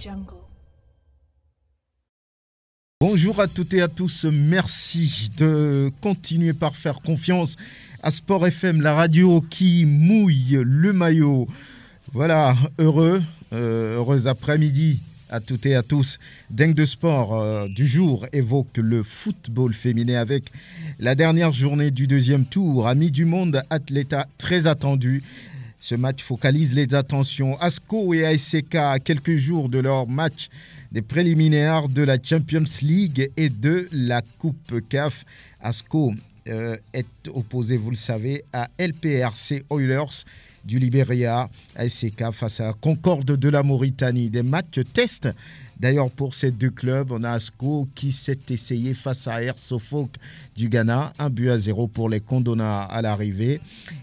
Jungle. Bonjour à toutes et à tous, merci de continuer par faire confiance à Sport FM, la radio qui mouille le maillot. Voilà, heureux après-midi à toutes et à tous. Dingue de sport du jour évoque le football féminin avec la dernière journée du deuxième tour. Amis du monde, Athleta très attendu. Ce match focalise les attentions. ASCO et ASK à quelques jours de leur match des préliminaires de la Champions League et de la Coupe CAF. ASCO est opposé, vous le savez, à LPRC Oilers du Libéria, ASK face à la Concorde de la Mauritanie. Des matchs test d'ailleurs pour ces deux clubs. On a ASCO qui s'est essayé face à Air Suffolk du Ghana, 1-0 pour les Condona à l'arrivée.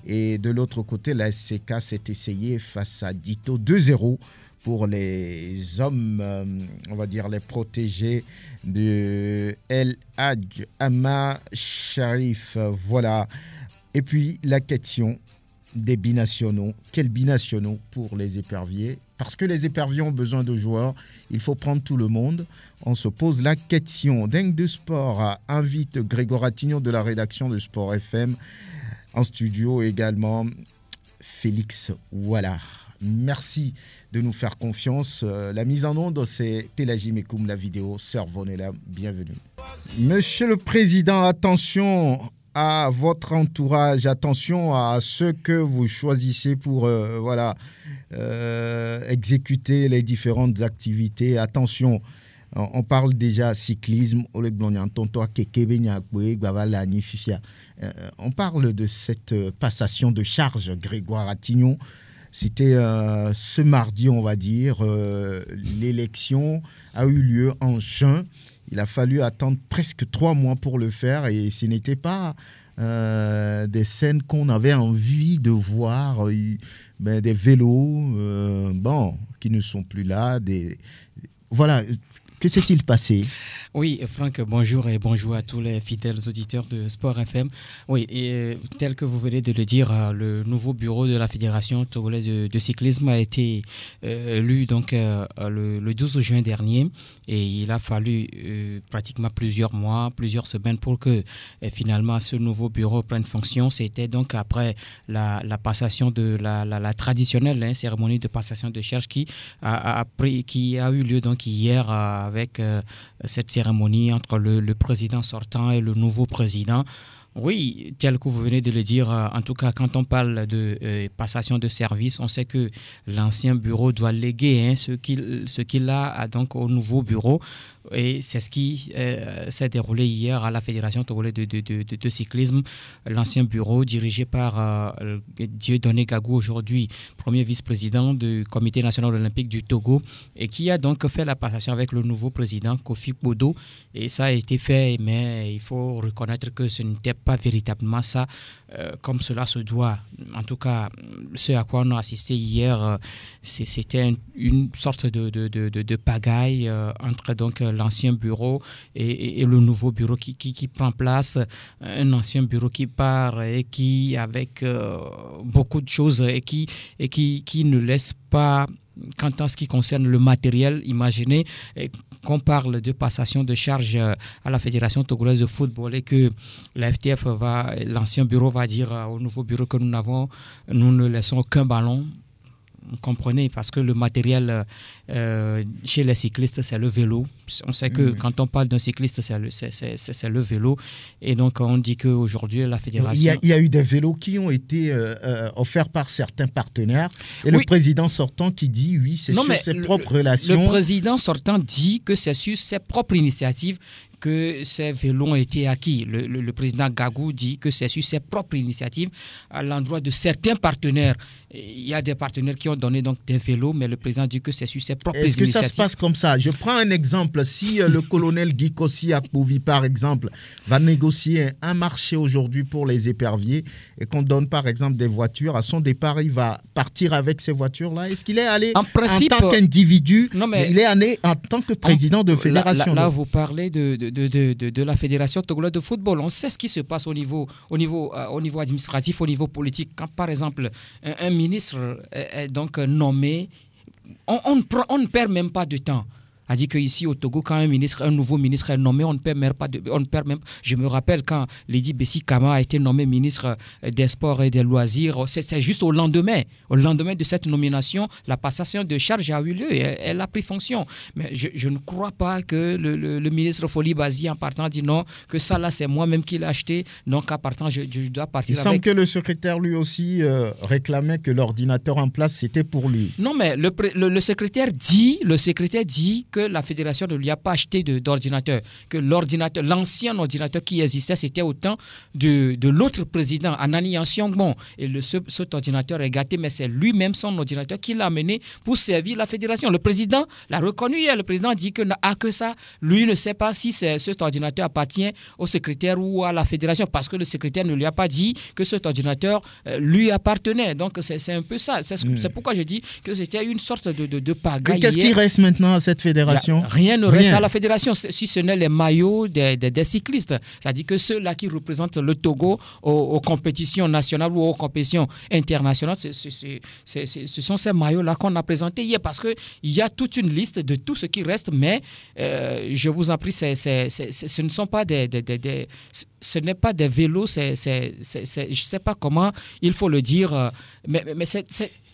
Et de l'autre côté, la SCK s'est essayé face à Dito, 2-0 pour les hommes, on va dire les protégés de El Hadj Ama Sharif. Voilà. Et puis la question des binationaux. Quels binationaux pour les éperviers? Parce que les éperviers ont besoin de joueurs, il faut prendre tout le monde. On se pose la question. Dingue de sport invite Grégoire Attignon de la rédaction de Sport FM. En studio également, Félix Ouala. Merci de nous faire confiance. La mise en onde, c'est Pélagie Mekoum, la vidéo. Servonella, bienvenue. Monsieur le Président, attention à votre entourage, attention à ceux que vous choisissez pour exécuter les différentes activités. Attention, on parle déjà cyclisme. On parle de cette passation de charge, Grégoire Attignon. C'était ce mardi, on va dire. L'élection a eu lieu en juin. Il a fallu attendre presque 3 mois pour le faire et ce n'était pas des scènes qu'on avait envie de voir, des vélos qui ne sont plus là. Voilà, que s'est-il passé ? Oui, Franck, bonjour et bonjour à tous les fidèles auditeurs de Sport FM. Oui, et tel que vous venez de le dire, le nouveau bureau de la Fédération togolaise de cyclisme a été élu donc, le 12 juin dernier et il a fallu pratiquement plusieurs mois, plusieurs semaines pour que finalement ce nouveau bureau prenne fonction. C'était donc après la passation de la traditionnelle cérémonie de passation de charge qui a eu lieu donc hier avec cette cérémonie entre le président sortant et le nouveau président. Oui, tel que vous venez de le dire, en tout cas, quand on parle de passation de service, on sait que l'ancien bureau doit léguer ce qu'il a donc au nouveau bureau. Et c'est ce qui s'est déroulé hier à la Fédération togolaise de cyclisme. L'ancien bureau dirigé par Dieudonné Gagou, aujourd'hui premier vice-président du Comité national olympique du Togo, et qui a donc fait la passation avec le nouveau président Kofi Bodo. Et ça a été fait, mais il faut reconnaître que ce n'était pas véritablement ça comme cela se doit. En tout cas, ce à quoi on a assisté hier, c'était une sorte de pagaille entre donc l'ancien bureau et le nouveau bureau qui prend place. Un ancien bureau qui part et qui avec beaucoup de choses et qui ne laisse pas. Quant à ce qui concerne le matériel, imaginez qu'on parle de passation de charge à la Fédération togolaise de football et que la FTF l'ancien bureau va dire au nouveau bureau que nous ne laissons aucun ballon. Vous comprenez, parce que le matériel chez les cyclistes, c'est le vélo. On sait que quand on parle d'un cycliste, c'est le vélo. Et donc, on dit qu'aujourd'hui, la fédération... Il y a eu des vélos qui ont été offerts par certains partenaires. Et le président sortant qui dit, oui, c'est sur ses propres relations. Le président sortant dit que c'est sur ses propres initiatives que ces vélos ont été acquis. Le président Gagou dit que c'est sur ses propres initiatives à l'endroit de certains partenaires. Il y a des partenaires qui ont donné donc des vélos, mais le président dit que c'est sur ses propres initiatives. Est-ce que ça se passe comme ça? Je prends un exemple. Si le colonel Guy Kossi Akpouvi, par exemple, va négocier un marché aujourd'hui pour les éperviers et qu'on donne par exemple des voitures, à son départ, il va partir avec ces voitures-là. Est-ce qu'il est allé en tant qu'individu? Il est allé en tant que président de fédération. Là, vous parlez de la Fédération togolaise de football. On sait ce qui se passe au niveau administratif, au niveau politique. Quand par exemple un ministre est donc nommé on ne perd même pas de temps. A dit qu'ici au Togo, quand un nouveau ministre est nommé, on ne perd même. Je me rappelle quand Lydie Bessi Kama a été nommé ministre des Sports et des Loisirs, c'est juste au lendemain de cette nomination, la passation de charge a eu lieu et elle a pris fonction. Mais je ne crois pas que le ministre Foli Bazi en partant dit non, que ça là c'est moi-même qui l'ai acheté, donc en partant je dois partir avec. Il semble que le secrétaire lui aussi réclamait que l'ordinateur en place c'était pour lui. Non mais le secrétaire dit que la fédération ne lui a pas acheté d'ordinateur, que l'ancien ordinateur qui existait, c'était au temps de l'autre président, Anani Ansiongmon. Et cet ordinateur est gâté, mais c'est lui-même son ordinateur qui l'a amené pour servir la fédération. Le président l'a reconnu hier. Le président dit que ça, lui ne sait pas si cet ordinateur appartient au secrétaire ou à la fédération, parce que le secrétaire ne lui a pas dit que cet ordinateur lui appartenait. Donc c'est un peu ça. C'est pourquoi je dis que c'était une sorte de pagaille. Qu'est-ce qui reste maintenant à cette fédération? Rien ne reste à la fédération, si ce n'est les maillots des cyclistes. C'est-à-dire que ceux-là qui représentent le Togo aux compétitions nationales ou aux compétitions internationales, ce sont ces maillots-là qu'on a présentés hier, parce qu'il y a toute une liste de tout ce qui reste, mais je vous en prie, ce ne sont pas ce n'est pas des vélos, je ne sais pas comment il faut le dire, mais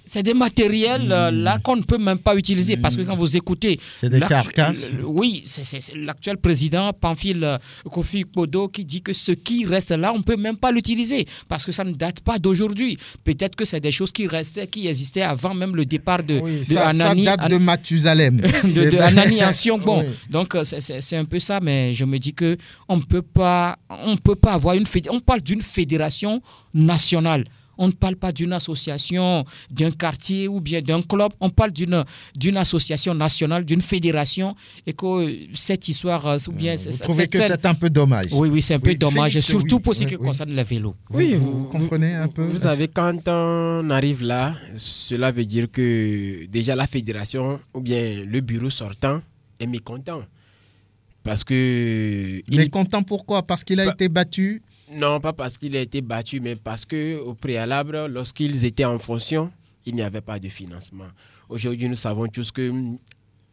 c'est des matériels là qu'on ne peut même pas utiliser, parce que quand vous écoutez... C'est des carcasses. Oui, c'est l'actuel président Pamphile Kofi Podo qui dit que ce qui reste là, on ne peut même pas l'utiliser, parce que ça ne date pas d'aujourd'hui. Peut-être que c'est des choses qui existaient avant même le départ de Anani. Ça date de Mathusalem. de Anani Ansiongmon. Oui. Donc c'est un peu ça, mais je me dis qu'on ne peut pas avoir une fédération. On parle d'une fédération nationale. On ne parle pas d'une association, d'un quartier ou bien d'un club. On parle d'une association nationale, d'une fédération. Et que cette histoire... Vous trouvez que c'est un peu dommage? Oui, c'est un peu dommage, surtout pour ce qui concerne les vélos. Oui, vous comprenez un peu? Vous savez, quand on arrive là, cela veut dire que déjà la fédération ou bien le bureau sortant est mécontent. Parce que... Mécontent pourquoi? Parce qu'il a été battu? Non, pas parce qu'il a été battu, mais parce qu'au préalable, lorsqu'ils étaient en fonction, il n'y avait pas de financement. Aujourd'hui, nous savons tous que,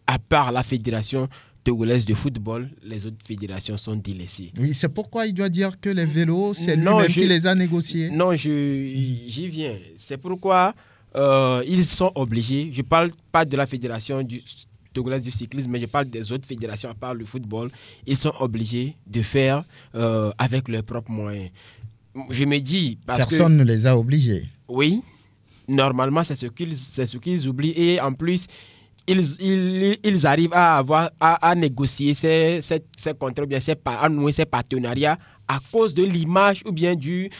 à part la fédération togolaise de football, les autres fédérations sont délaissées. Oui, c'est pourquoi il doit dire que les vélos, c'est lui-même qui les a négociés. Non, j'y viens. C'est pourquoi ils sont obligés, je ne parle pas de la fédération togolaise du cyclisme, mais je parle des autres fédérations à part le football, ils sont obligés de faire avec leurs propres moyens. Je me dis... Personne ne les a obligés. Oui, normalement, c'est ce qu'ils oublient. Et en plus, ils arrivent à négocier ces contrats, ou bien à nouer ces partenariats à cause de l'image ou bien du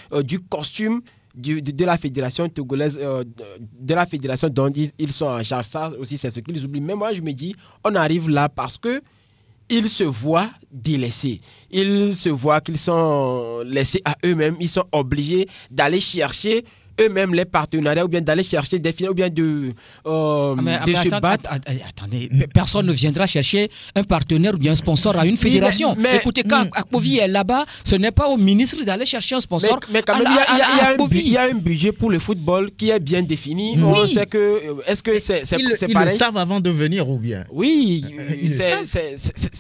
costume de la fédération togolaise, de la fédération dont ils sont en charge. Ça aussi, c'est ce qu'ils oublient. Mais moi, je me dis, on arrive là parce que ils se voient délaissés. Ils se voient qu'ils sont laissés à eux-mêmes. Ils sont obligés d'aller chercher eux-mêmes les partenariats ou bien d'aller chercher des filles ou bien de se battre. Attendez, personne ne viendra chercher un partenaire ou bien un sponsor à une fédération. Mais écoutez, quand Akpovi est là-bas, ce n'est pas au ministre d'aller chercher un sponsor. Mais quand même, il y a un budget pour le football qui est bien défini. Oui. On sait que, est-ce que c'est pareil? Ils le savent avant de venir ou bien? Oui,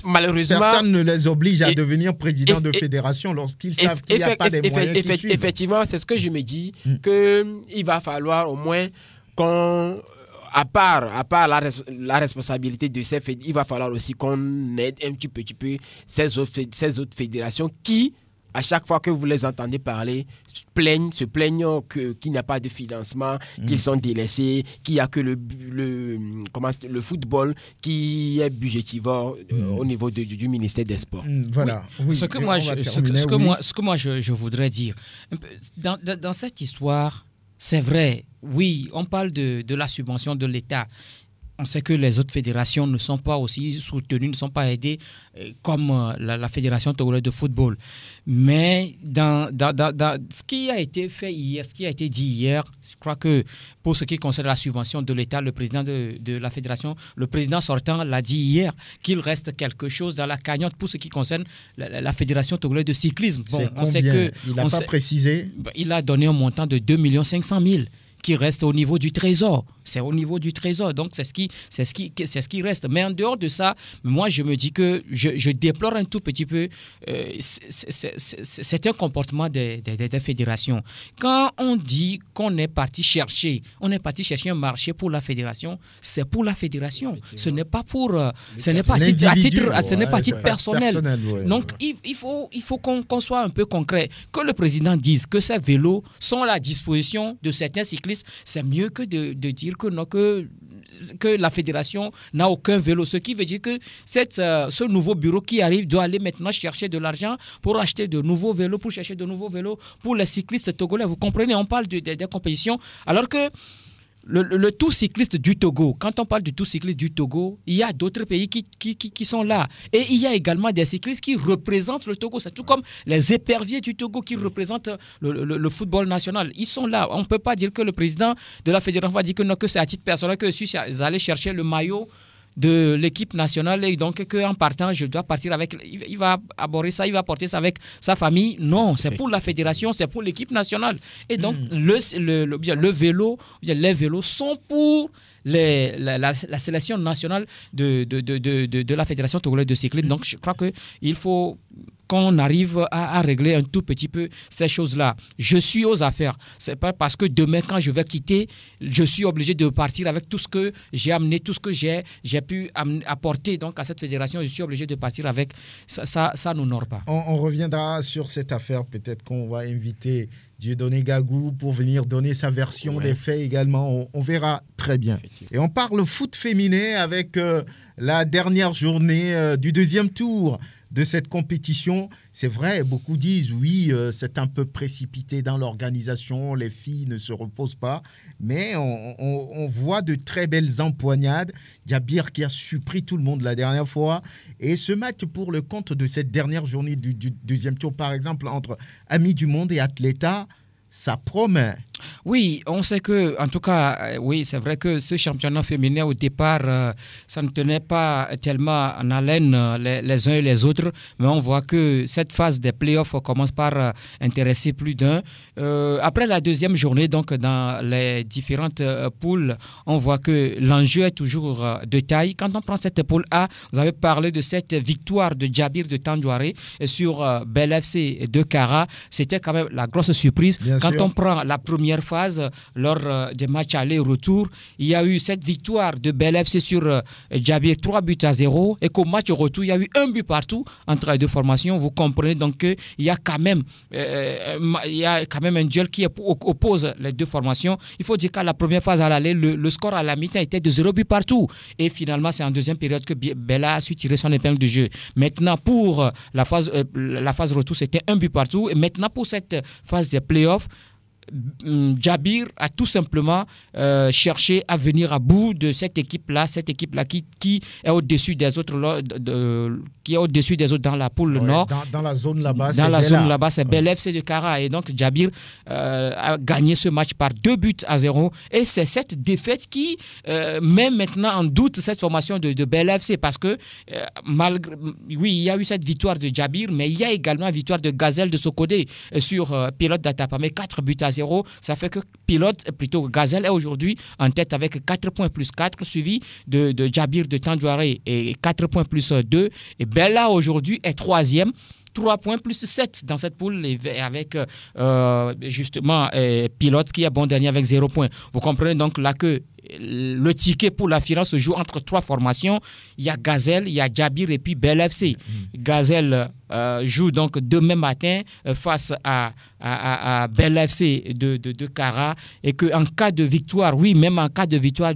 malheureusement. Personne ne les oblige à devenir président de fédération lorsqu'ils savent qu'il n'y a pas des moyens qui suivent. Effectivement, c'est ce que je me dis, qu'il va falloir au moins qu'on... À part la responsabilité de ces fédérations, il va falloir aussi qu'on aide un petit peu ces autres fédérations qui, à chaque fois que vous les entendez parler, se plaignent qu'il n'y a pas de financement, qu'ils sont délaissés, qu'il n'y a que le football qui est budgétivore au niveau du ministère des Sports. Voilà. Oui. Ce que moi je voudrais dire, dans cette histoire, c'est vrai, oui, on parle de la subvention de l'État. On sait que les autres fédérations ne sont pas aussi soutenues, ne sont pas aidées comme la Fédération togolaise de football. Mais dans ce qui a été fait hier, ce qui a été dit hier, je crois que pour ce qui concerne la subvention de l'État, le président de la Fédération, le président sortant l'a dit hier, qu'il reste quelque chose dans la cagnotte pour ce qui concerne la Fédération togolaise de cyclisme. Bon, on sait que... Il n'a pas précisé. Il a donné un montant de 2 500 000 qui reste au niveau du trésor. c'est au niveau du trésor. Donc, c'est ce qui reste. Mais en dehors de ça, moi, je me dis que je déplore un tout petit peu c'est un comportement des fédérations. Quand on dit qu'on est parti chercher un marché pour la fédération, c'est pour la fédération. Ce n'est pas à titre personnel. Ouais, donc, il faut qu'on soit un peu concret. Que le président dise que ces vélos sont à la disposition de certains cyclistes, c'est mieux que de dire que la fédération n'a aucun vélo. Ce qui veut dire que ce nouveau bureau qui arrive doit aller maintenant chercher de l'argent pour acheter de nouveaux vélos, pour chercher de nouveaux vélos pour les cyclistes togolais. Vous comprenez, on parle des compétitions, alors que le Tour cycliste du Togo, quand on parle du Tour cycliste du Togo, il y a d'autres pays qui sont là. Et il y a également des cyclistes qui représentent le Togo. C'est tout comme les éperviers du Togo qui représentent le football national. Ils sont là. On ne peut pas dire que le président de la fédération va dire que c'est à titre personnel que je suis allé chercher le maillot de l'équipe nationale et donc qu'en partant, je dois partir avec... Il va aborder ça, il va porter ça avec sa famille. Non, c'est pour la fédération, c'est pour l'équipe nationale. Et donc, le vélo, les vélos sont pour la sélection nationale de la Fédération togolaise de cyclisme. Donc, je crois qu'il faut qu'on arrive à régler un tout petit peu ces choses-là. Je suis aux affaires. C'est pas parce que demain, quand je vais quitter, je suis obligé de partir avec tout ce que j'ai amené, tout ce que j'ai pu apporter donc, à cette fédération. Je suis obligé de partir avec. Ça n'honore pas. On reviendra sur cette affaire. Peut-être qu'on va inviter Dieudonné Gagou pour venir donner sa version des faits également. On verra très bien. Et on parle foot féminin avec la dernière journée du deuxième tour de cette compétition. C'est vrai, beaucoup disent oui, c'est un peu précipité dans l'organisation, les filles ne se reposent pas, mais on voit de très belles empoignades. Jabir qui a surpris tout le monde la dernière fois. Et ce match pour le compte de cette dernière journée du deuxième tour, par exemple, entre Amis du Monde et Athleta, ça promet. Oui, on sait que, en tout cas, oui, c'est vrai que ce championnat féminin, au départ, ça ne tenait pas tellement en haleine les uns et les autres, mais on voit que cette phase des playoffs commence par intéresser plus d'un. Après la deuxième journée, donc dans les différentes poules, on voit que l'enjeu est toujours de taille. Quand on prend cette poule A, vous avez parlé de cette victoire de Djabir de Tandjouaré sur Bel FC de Kara. C'était quand même la grosse surprise. Bien quand sûr. on prend la première phase, lors des matchs aller-retour, il y a eu cette victoire de Bel FC sur Djabir, 3-0, et qu'au match retour, il y a eu 1 but partout entre les deux formations. Vous comprenez donc qu'il y a quand même un duel qui oppose les deux formations. Il faut dire qu'à la première phase à l'aller, le score à la mi-temps était de 0 but partout. Et finalement, c'est en deuxième période que Bella a su tirer son épingle de jeu. Maintenant, pour la phase retour, c'était 1 but partout. Et maintenant, pour cette phase des playoffs, Djabir a tout simplement cherché à venir à bout de cette équipe-là qui est au-dessus des autres, qui est au-dessus des autres dans la poule nord. Dans la zone là-bas, c'est Bel FC de Kara. Et donc, Djabir a gagné ce match par 2-0. Et c'est cette défaite qui met maintenant en doute cette formation de Bel FC. Parce que, oui, il y a eu cette victoire de Djabir, mais il y a également la victoire de Gazelle de Sokodé sur Pilote d'Atapame, 4-0. Ça fait que Gazelle est aujourd'hui en tête avec 4 points plus 4, suivi de Djabir de Tandjouaré et 4 points plus 2. Et Bella aujourd'hui est 3e. 3 points plus 7 dans cette poule avec justement Pilote qui est bon dernier avec 0 points. Vous comprenez donc là que le ticket pour la finale se joue entre 3 formations. Il y a Gazelle, il y a Djabir et puis Bel FC. Gazelle joue donc demain matin face à Bel FC de Kara, et qu'en cas de victoire, oui, même en cas de victoire,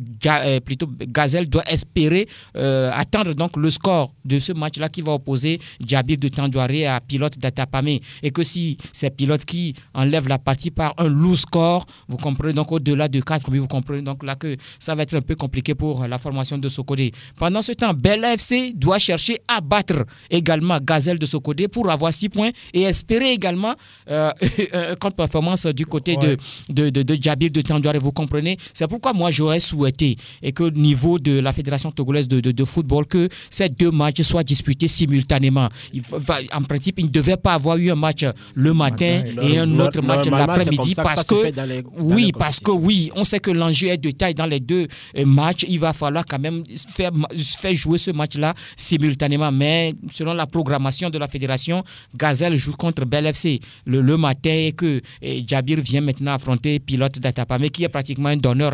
Gazelle doit espérer attendre donc le score de ce match-là qui va opposer Djabir de Tandjouaré à Pilote d'Atapame, et que si c'est Pilote qui enlève la partie par un lourd score, vous comprenez donc au-delà de 4, vous comprenez donc là que ça va être un peu compliqué pour la formation de Sokodé. Pendant ce temps, Bel FC doit chercher à battre également Gazelle de Sokodé pour avoir 6 points et espérer également contre-performance du côté de Djabir de Tandoire, vous comprenez. C'est pourquoi moi j'aurais souhaité et que au niveau de la Fédération togolaise de football, que ces 2 matchs soient disputés simultanément. En principe, il ne devait pas avoir eu un match le matin et un autre match l'après-midi parce que on sait que l'enjeu est de taille dans les 2 matchs. Il va falloir quand même faire jouer ce match-là simultanément. Mais selon la programmation de la Fédération, Gazelle joue contre Bel FC le matin et que Djabir vient maintenant affronter Pilote d'Atapamé qui est pratiquement un donneur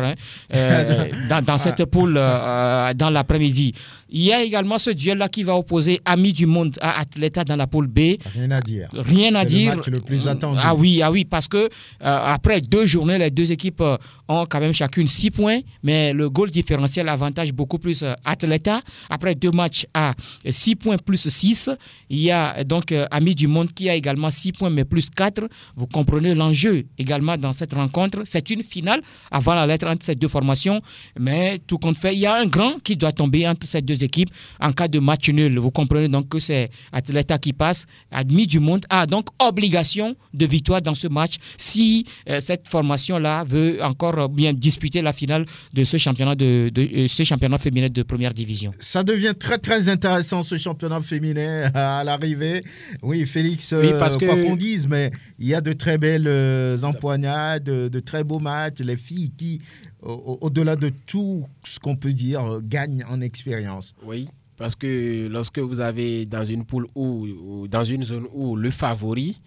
dans cette poule dans l'après-midi. Il y a également ce duel-là qui va opposer Amis du Monde à Atleta dans la poule B. Rien à dire. Rien à dire. C'est le match le plus attendu. Ah oui, parce que après 2 journées, les 2 équipes ont quand même chacune 6 points, mais le goal différentiel avantage beaucoup plus Atleta. Après 2 matchs à 6 points plus 6, il y a donc Amis du Monde qui a également 6 points mais plus 4. Vous comprenez l'enjeu également dans cette rencontre. C'est une finale avant la lettre entre ces 2 formations, mais tout compte fait, il y a un grand qui doit tomber entre ces 2 équipes en cas de match nul. Vous comprenez donc que c'est Atleta qui passe. Amis du Monde a donc obligation de victoire dans ce match si cette formation-là veut encore bien disputer la finale de ce championnat ce championnat féminin de première division. Ça devient très très intéressant ce championnat féminin à l'arrivée. Oui, Félix, parce que... quoi qu'on dise, mais il y a de très belles empoignades, de très beaux matchs. Les filles qui, au-delà de tout ce qu'on peut dire, gagnent en expérience. Oui. Parce que lorsque vous avez dans une poule ou dans une zone où le favori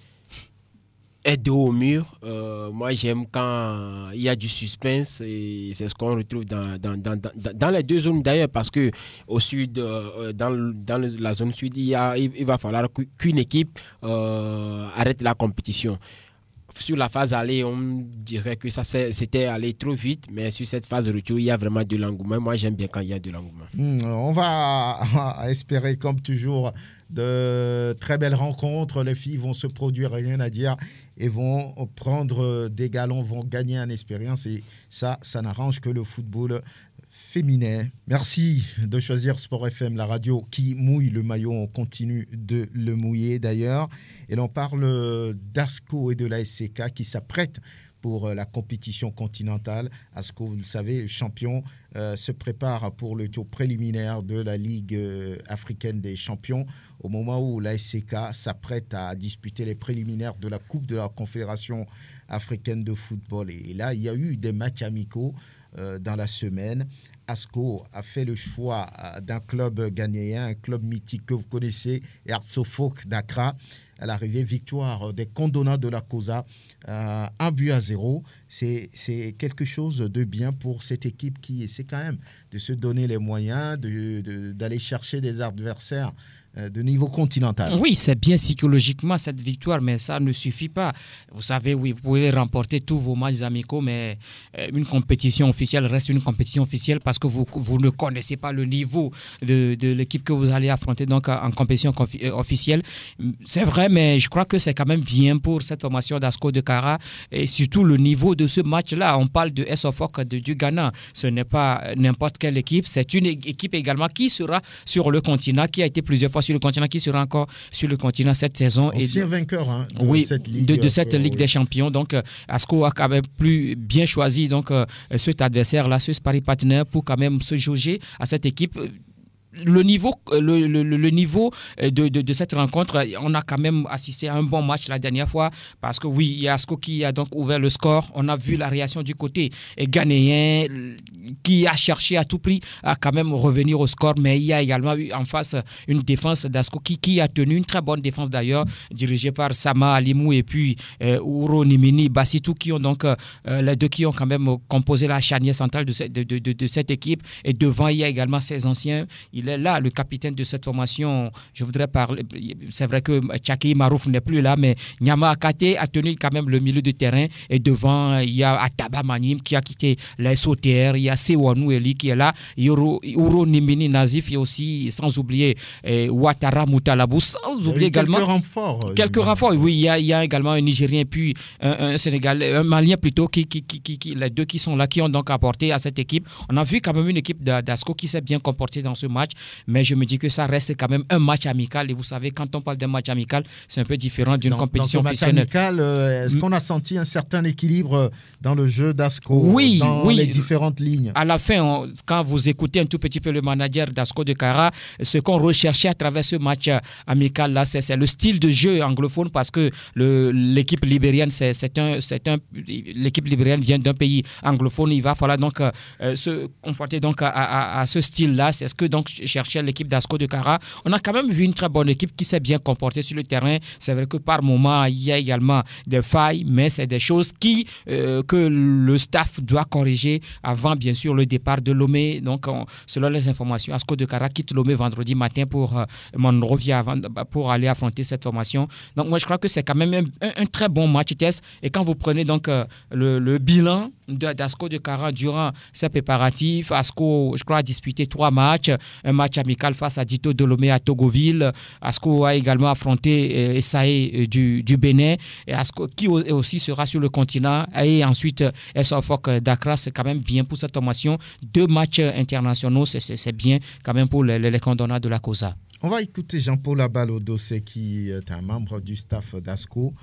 est de haut au mur, moi j'aime quand il y a du suspense et c'est ce qu'on retrouve dans les 2 zones d'ailleurs parce que au sud, dans la zone sud, il va falloir qu'une équipe arrête la compétition. Sur la phase aller, on dirait que ça c'était allé trop vite, mais sur cette phase de retour, il y a vraiment de l'engouement. Moi, j'aime bien quand il y a de l'engouement. On va espérer, comme toujours, de très belles rencontres. Les filles vont se produire, rien à dire, et vont prendre des galons, vont gagner en expérience. Et ça n'arrange que le football féminin. Merci de choisir Sport FM, la radio qui mouille le maillot. On continue de le mouiller d'ailleurs. Et l'on parle d'Asco et de la SCK qui s'apprêtent pour la compétition continentale. Asco, vous le savez, champion, se prépare pour le tour préliminaire de la Ligue africaine des champions au moment où la SCK s'apprête à disputer les préliminaires de la Coupe de la Confédération africaine de football. Et là, il y a eu des matchs amicaux dans la semaine. Asco a fait le choix d'un club ghanéen, un club mythique que vous connaissez, Herzog d'Accra. À l'arrivée, victoire des Condona de la Cosa, 1-0. C'est quelque chose de bien pour cette équipe qui essaie quand même de se donner les moyens d'aller chercher des adversaires de niveau continental. Oui, c'est bien psychologiquement cette victoire, mais ça ne suffit pas. Vous savez, oui, vous pouvez remporter tous vos matchs amicaux, mais une compétition officielle reste une compétition officielle parce que vous ne connaissez pas le niveau de l'équipe que vous allez affronter donc en compétition officielle. C'est vrai, mais je crois que c'est quand même bien pour cette formation d'Asco de Kara et surtout le niveau de ce match-là. On parle de SOFOC du Ghana. Ce n'est pas n'importe quelle équipe, c'est une équipe également qui sera sur le continent, qui a été plusieurs fois sur le continent, qui sera encore sur le continent cette saison. Ancien vainqueur cette Ligue, de cette Ligue des Champions. Donc, Asco a quand même bien choisi donc, cet adversaire-là, ce sparring partner pour quand même se jauger à cette équipe. Le niveau de cette rencontre, on a quand même assisté à un bon match la dernière fois parce que oui, il y a Asco qui a donc ouvert le score. On a vu la réaction du côté ghanéen qui a cherché à tout prix à quand même revenir au score, mais il y a également eu en face une défense d'Asco qui a tenu une très bonne défense d'ailleurs, dirigée par Sama Alimou et puis Ouro Nimini Bassitou qui ont donc les deux qui ont quand même composé la charnière centrale de cette équipe. Et devant, il y a également ses anciens. Il est là, le capitaine de cette formation. Je voudrais parler. C'est vrai que Tchaki Marouf n'est plus là, mais Nyama Akate a tenu quand même le milieu de terrain. Et devant, il y a Ataba Manim qui a quitté la SOTR. Il y a Sewanou Eli qui est là. Ouro Nimini Nazif. Il y a aussi, sans oublier, Ouattara Moutalabou. Sans oublier également. Quelques renforts. Oui, il y a également un Nigérien et puis un Sénégalais, un Malien plutôt, les deux qui sont là, qui ont donc apporté à cette équipe. On a vu quand même une équipe d'Asco qui s'est bien comportée dans ce match. match, mais je me dis que ça reste quand même un match amical. Et vous savez, quand on parle d'un match amical, c'est un peu différent d'une compétition officielle. Est-ce qu'on a senti un certain équilibre dans le jeu d'Asco, dans les différentes lignes? À la fin, quand vous écoutez un tout petit peu le manager d'Asco de Kara, ce qu'on recherchait à travers ce match amical là, c'est le style de jeu anglophone, parce que l'équipe libérienne, l'équipe libérienne vient d'un pays anglophone. Il va falloir donc se confronter donc à ce style là. C'est ce que donc cherchait l'équipe d'Asco de Kara. On a quand même vu une très bonne équipe qui s'est bien comportée sur le terrain. C'est vrai que par moment il y a également des failles, mais c'est des choses que le staff doit corriger avant bien sûr le départ de Lomé. Donc selon les informations, Asco de Kara quitte Lomé vendredi matin pour Monrovia pour aller affronter cette formation. Donc moi je crois que c'est quand même un très bon match test. Et quand vous prenez donc le bilan d'Asco de Kara durant ces préparatifs, Asco, je crois, a disputé 3 matchs. Un match amical face à Dito de Lomé à Togoville. Asco a également affronté Essaé du Bénin. Et Asco, qui aussi sera sur le continent. Et ensuite, SOFOC Dakar, c'est quand même bien pour cette formation. 2 matchs internationaux, c'est bien quand même pour les condonnats de la COSA. On va écouter Jean-Paul Abalodossé, qui est un membre du staff d'Asco,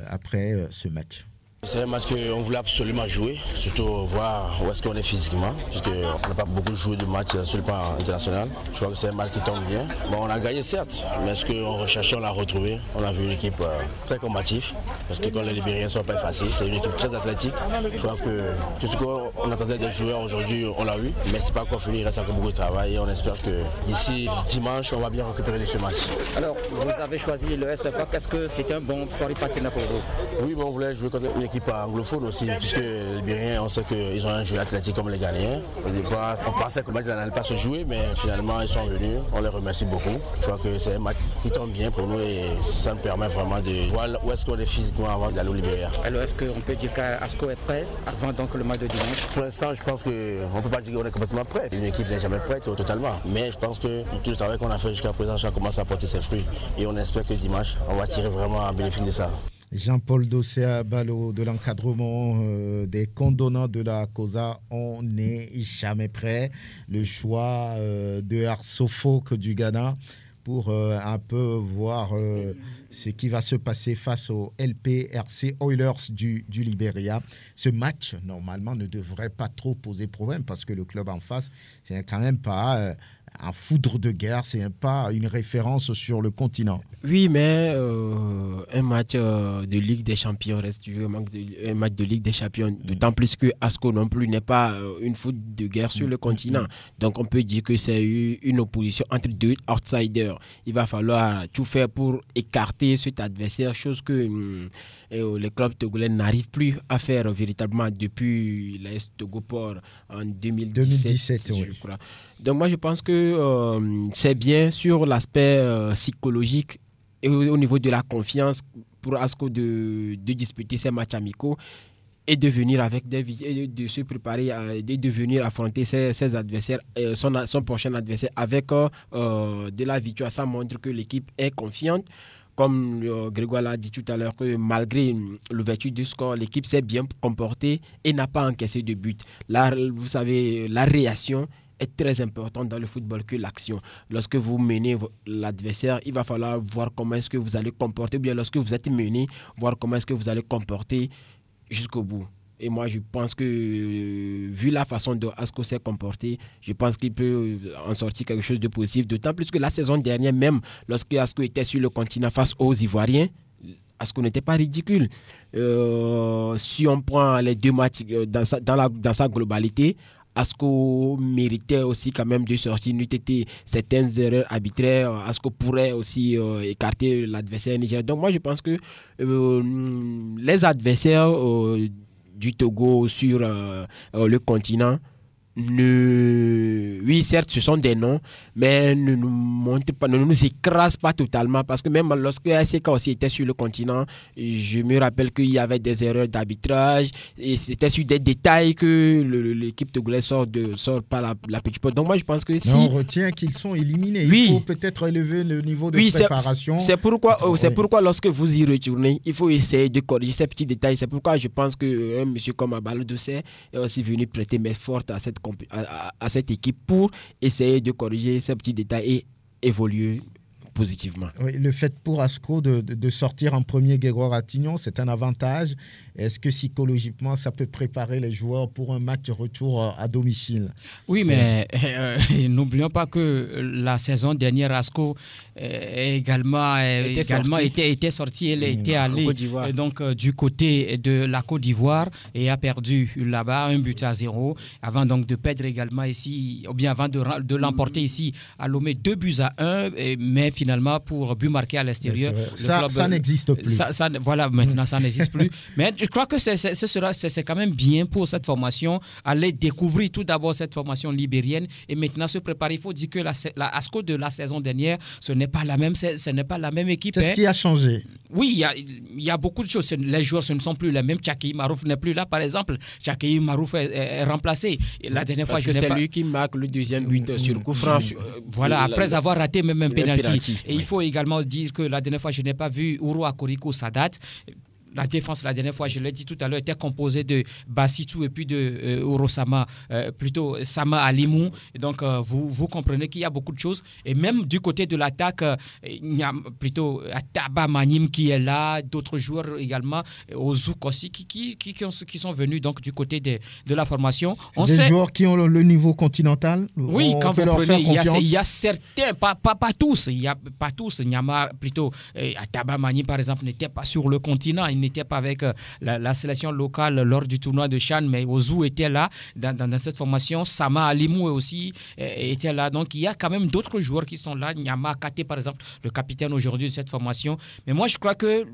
après ce match. C'est un match qu'on voulait absolument jouer, surtout voir où est-ce qu'on est physiquement, puisqu'on n'a pas beaucoup joué de matchs sur le plan international. Je crois que c'est un match qui tombe bien. Bon, on a gagné certes, mais ce qu'on recherchait, on l'a retrouvé. On a vu une équipe très combative, parce que quand les Libériens ne sont pas faciles, c'est une équipe très athlétique. Je crois que tout ce qu'on attendait des joueurs aujourd'hui, on l'a eu, mais c'est pas encore fini, il reste encore beaucoup de travail et on espère que d'ici dimanche, on va bien récupérer ce match. Alors, vous avez choisi le SFA, est-ce que c'était un bon sparring partenaire pour vous? Oui, mais on voulait jouer contre une équipe anglophone aussi, puisque les Libériens, on sait qu'ils ont un jeu athlétique comme les Ghanéens. Au départ, on pensait que le match n'allait pas se jouer, mais finalement, ils sont venus. On les remercie beaucoup. Je crois que c'est un match qui tombe bien pour nous et ça nous permet vraiment de voir où est-ce qu'on est physiquement avant d'aller au Libéria. Alors, est-ce qu'on peut dire qu'Asco est prêt avant donc le match de dimanche? Pour l'instant, je pense qu'on ne peut pas dire qu'on est complètement prêt. Une équipe n'est jamais prête totalement. Mais je pense que tout le travail qu'on a fait jusqu'à présent, ça commence à porter ses fruits. Et on espère que dimanche, on va tirer vraiment un bénéfice de ça. Jean-Paul Dossé Abalo, de l'encadrement des condonnants de la COSA, on n'est jamais prêt. Le choix de Arsofok du Ghana pour un peu voir ce qui va se passer face au LPRC Oilers du Libéria. Ce match, normalement, ne devrait pas trop poser problème parce que le club en face, c'est quand même pas un foudre de guerre, c'est pas une référence sur le continent. Oui, mais un match de Ligue des Champions reste un match de Ligue des Champions, d'autant plus que Asco non plus n'est pas une foudre de guerre sur le continent. Donc on peut dire que c'est une opposition entre 2 outsiders. Il va falloir tout faire pour écarter cet adversaire, chose que les clubs togolais n'arrivent plus à faire véritablement depuis l'AS Togoport en 2017 oui. Je crois. Donc moi je pense que c'est bien sur l'aspect psychologique et au niveau de la confiance pour Asco de disputer ces matchs amicaux et de venir avec de se préparer de venir affronter ses adversaires, son prochain adversaire avec de la victoire. Ça montre que l'équipe est confiante. Comme Grégoire l'a dit tout à l'heure, que malgré l'ouverture du score, l'équipe s'est bien comportée et n'a pas encaissé de but. Là, vous savez, la réaction est très importante dans le football que l'action. Lorsque vous menez l'adversaire, il va falloir voir comment est-ce que vous allez comporter, ou bien lorsque vous êtes mené, voir comment est-ce que vous allez comporter jusqu'au bout. Et moi, je pense que, vu la façon dont Asco s'est comporté, je pense qu'il peut en sortir quelque chose de positif. D'autant plus que la saison dernière, même lorsque Asco était sur le continent face aux Ivoiriens, Asco n'était pas ridicule. Si on prend les 2 matchs dans sa globalité, Asco méritait aussi quand même de sortir. N'eût été certaines erreurs arbitraires, Asco pourrait aussi écarter l'adversaire nigérien. Donc moi, je pense que les adversaires du Togo sur le continent, oui, certes, ce sont des noms, mais ne nous écrasent pas totalement, parce que même lorsque ASK aussi était sur le continent, je me rappelle qu'il y avait des erreurs d'arbitrage et c'était sur des détails que l'équipe togolaise sort par la petite porte. Donc moi je pense que si... on retient qu'ils sont éliminés, oui, il faut peut-être élever le niveau de préparation. C'est pourquoi lorsque vous y retournez, il faut essayer de corriger ces petits détails. C'est pourquoi je pense qu'un monsieur comme Abalodossé est aussi venu prêter main forte à cette à cette équipe pour essayer de corriger ces petits détails et évoluer positivement. Oui, le fait pour Asco de sortir en premier Grégoire Attignon, c'est un avantage. Est-ce que psychologiquement, ça peut préparer les joueurs pour un match retour à domicile? Oui, mais n'oublions pas que la saison dernière, Asco également était sorti. Elle était allée du côté de la Côte d'Ivoire et a perdu là-bas 1-0 avant donc de perdre également ici, ou bien avant de l'emporter ici à Lomé 2-1, mais finalement pour but marqué à l'extérieur. Ça n'existe plus. Voilà, maintenant ça n'existe plus. Mais je crois que c'est quand même bien pour cette formation, aller découvrir tout d'abord cette formation libérienne et maintenant se préparer. Il faut dire que la Asco de la saison dernière, ce n'est pas la même équipe. Qu'est-ce qui a changé? Oui, il y a beaucoup de choses. Les joueurs, ce ne sont plus les mêmes. Tchaki Marouf n'est plus là, par exemple. Tchaki Marouf est remplacé. La dernière fois, c'est lui qui marque le deuxième but sur coup franc. Voilà, après avoir raté même un penalty. Et il faut également dire que la dernière fois, je n'ai pas vu Ouro Akoriko Sadat. La défense, la dernière fois, je l'ai dit tout à l'heure, était composée de Bassitou et puis de Orosama, plutôt Sama Alimou. Et donc, vous comprenez qu'il y a beaucoup de choses. Et même du côté de l'attaque, il y a plutôt Ataba Manim qui est là, d'autres joueurs également, Ozouk aussi, qui sont venus donc, du côté de la formation. Des joueurs qui ont le niveau continental. Oui, quand vous prenez, il y a certains, pas tous, il y a pas tous. Nyama, plutôt, Ataba Manim, par exemple, n'était pas sur le continent. Il n'était pas avec la sélection locale lors du tournoi de Chan, mais Ozu était là dans cette formation. Sama Alimou aussi était là. Donc, il y a quand même d'autres joueurs qui sont là. Nyama Kate, par exemple, le capitaine aujourd'hui de cette formation. Mais moi, je crois que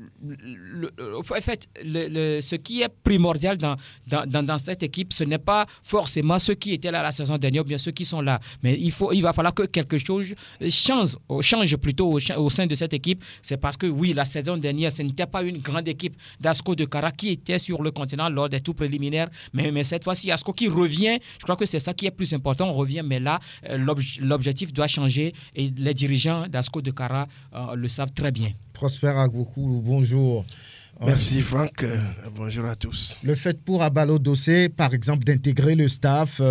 en fait, ce qui est primordial dans cette équipe, ce n'est pas forcément ceux qui étaient là la saison dernière ou bien ceux qui sont là. Mais il va falloir que quelque chose change plutôt au sein de cette équipe. C'est parce que, oui, la saison dernière, ce n'était pas une grande équipe d'Asco de Kara qui était sur le continent lors des tout préliminaires. Mais cette fois-ci, Asco qui revient, je crois que c'est ça qui est plus important. On revient, mais là, l'objectif doit changer et les dirigeants d'Asco de Kara le savent très bien. Prosper Agbokou, bonjour. Merci Franck, bonjour à tous. Le fait pour Abalo Dossé, par exemple, d'intégrer le staff,